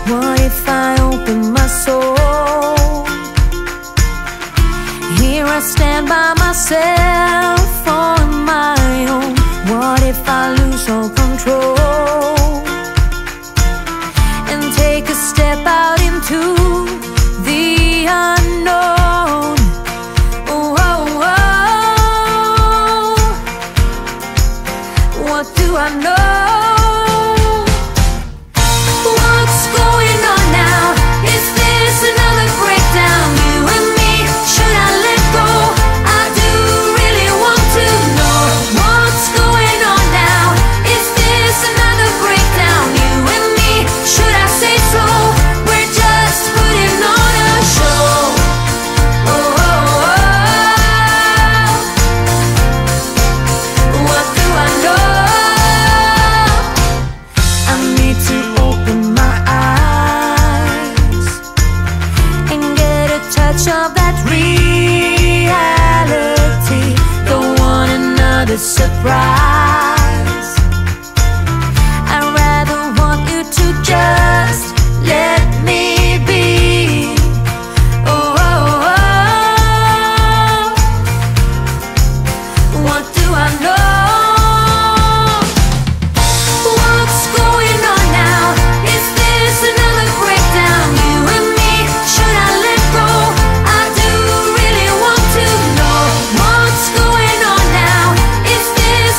What if I open my soul? Here I stand by myself on my own. What if I lose all control and take a step out into the unknown? Oh, oh, oh. What do I know? What's going on now? Is this another breakdown? You and me, should I let go? I do really want to know what's going on now. Is this another breakdown? You and me, should I say so? We're just putting on a show. Oh, oh, oh. What do I know? I need to open my eyes and get a touch of that reality. Don't want another surprise. I'd rather want you to just let me be. Oh, oh, oh. What do I know? What's going on now? Is this another breakdown? You and me, should I let go? I do really want to know what's going on now. Is this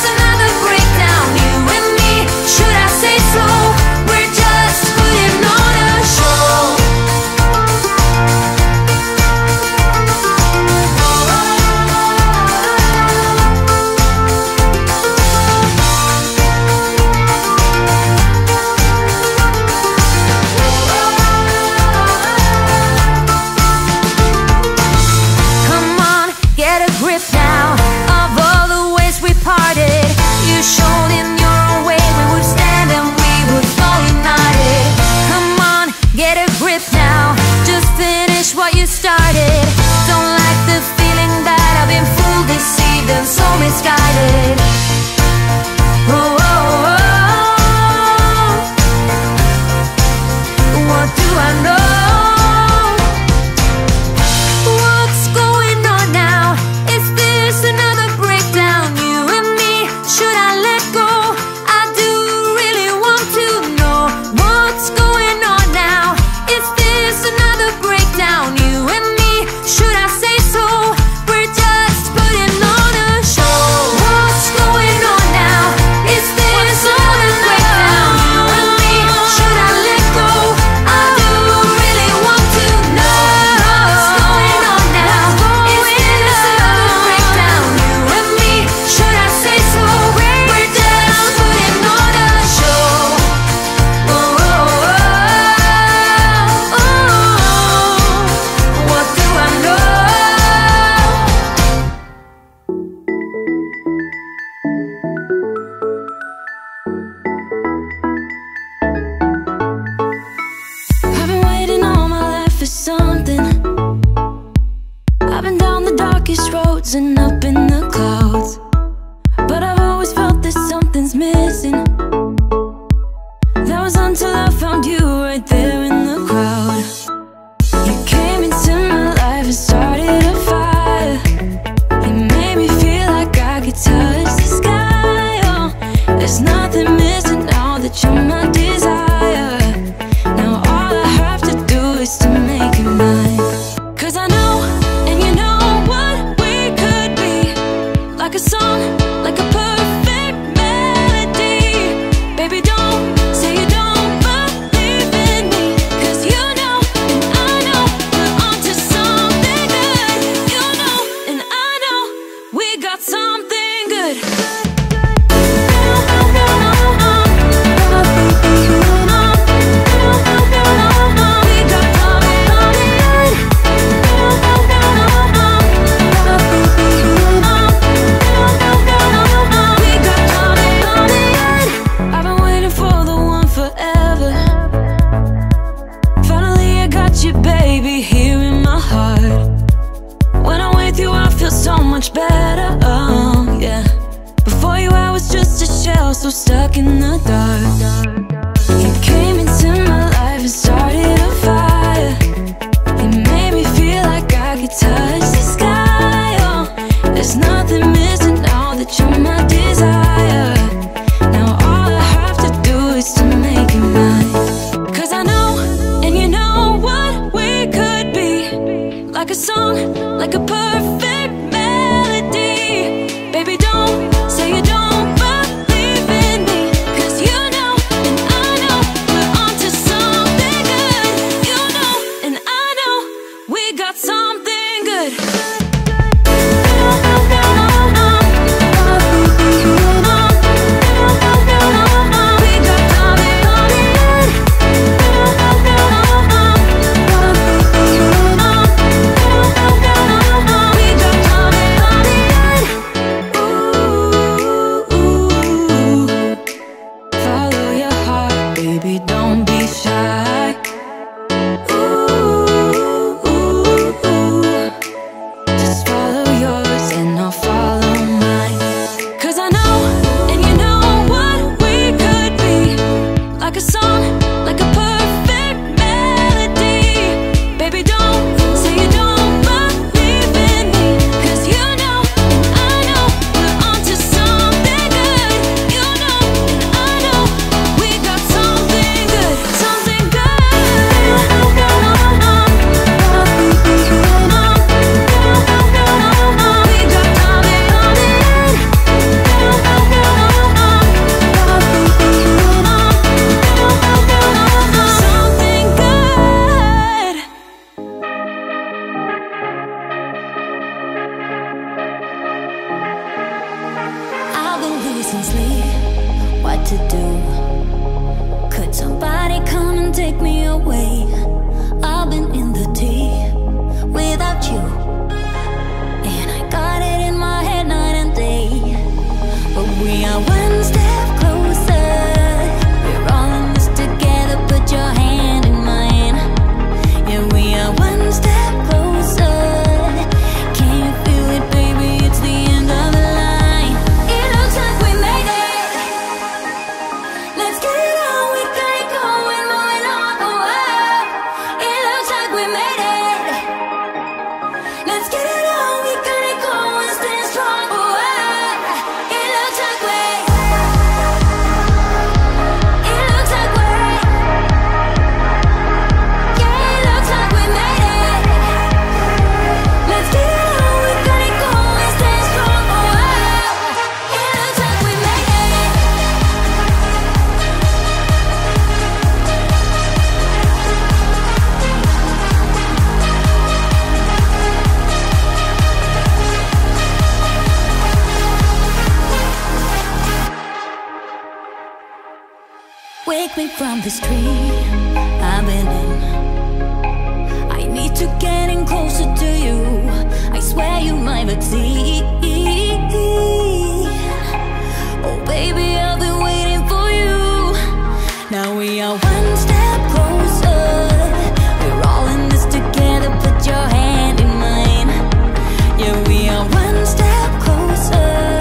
take me from this tree I've been in. I need to get in closer to you. I swear you might exceed. Oh baby, I've been waiting for you. Now we are one step closer. We're all in this together. Put your hand in mine. Yeah, we are one step closer.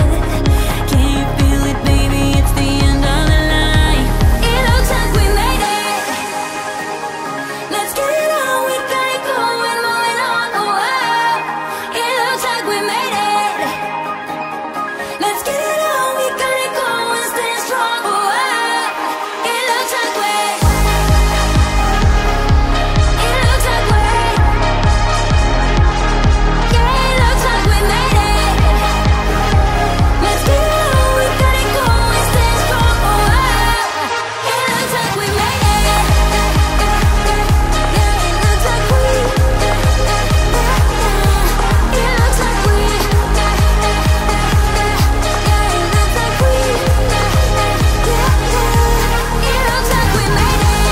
Can you feel it, baby? It's the end of the line. It looks like we made it. Let's get it on. We got it going, moving on. Oh, oh. It looks like we made it. Let's get it on. We got it going, stay strong. Oh, oh. It looks like we. It looks like we. Yeah, it looks like we made it. Let's get it on. We got it going, stay strong. Oh, oh. It looks like we made it. Yeah, it looks like we. It looks like we. Yeah, it looks like we. It looks like we made it.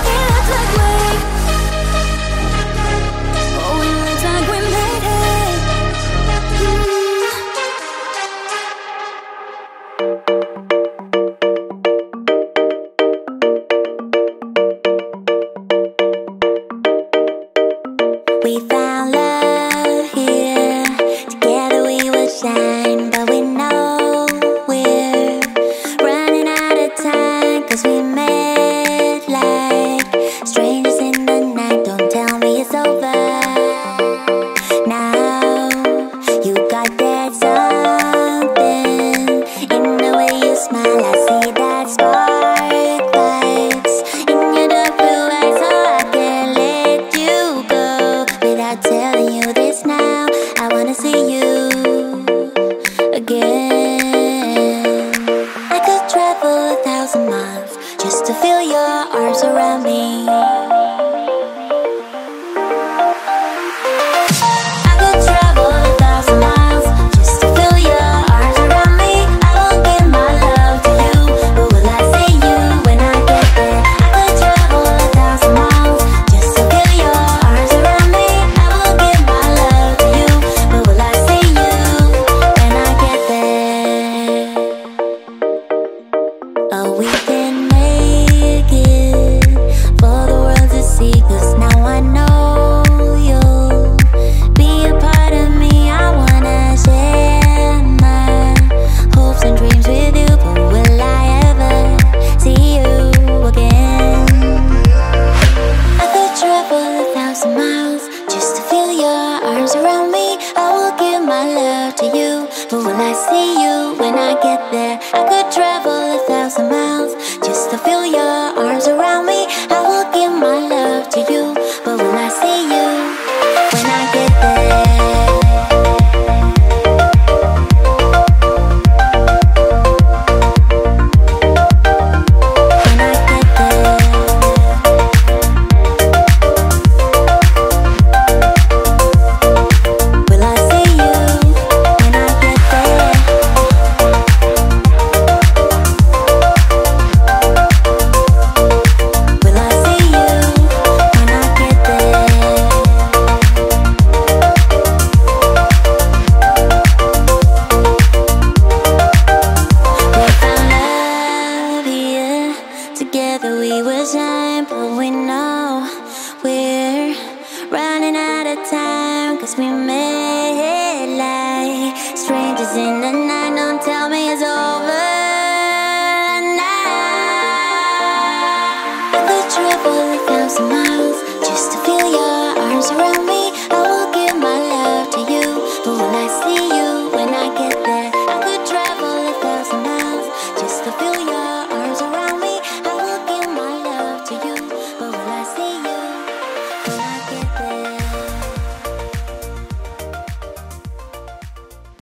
It looks like we. Oh, it looks like we made it. We found love here. Together we will shine. But we know we're running out of time. 'Cause we met like strangers in the night. Don't tell me it's over. Now you got that something in the way you smile. I see that spark lights in your dark blue eyes. So I can't let you go without telling you this now. I wanna see you again. I could travel 1,000 miles just to feel your arms around me. I could travel 1,000 miles just to feel your arms around me. I will give my love to you, but will I see you when I get there? I could travel 1,000 miles just to feel your arms around me. I will give my love to you, but will I see you when I get there? Oh, we can make it for the world to see. 'Cause now I know you'll be a part of me. I wanna share my hopes and dreams with you, but will I ever see you again? I could travel 1,000 miles just to feel your arms around me. I will give my love to you, but will I see you when I get there? I could travel 1,000 miles just to feel your arms around me. I will give my love to you, but will I see you when I get there? When I get there. Will I see you when I get there? Will I see you when I get there? We found love here. Together we will shine, but we know we're running out of time. 'Cause we met like strangers in the night.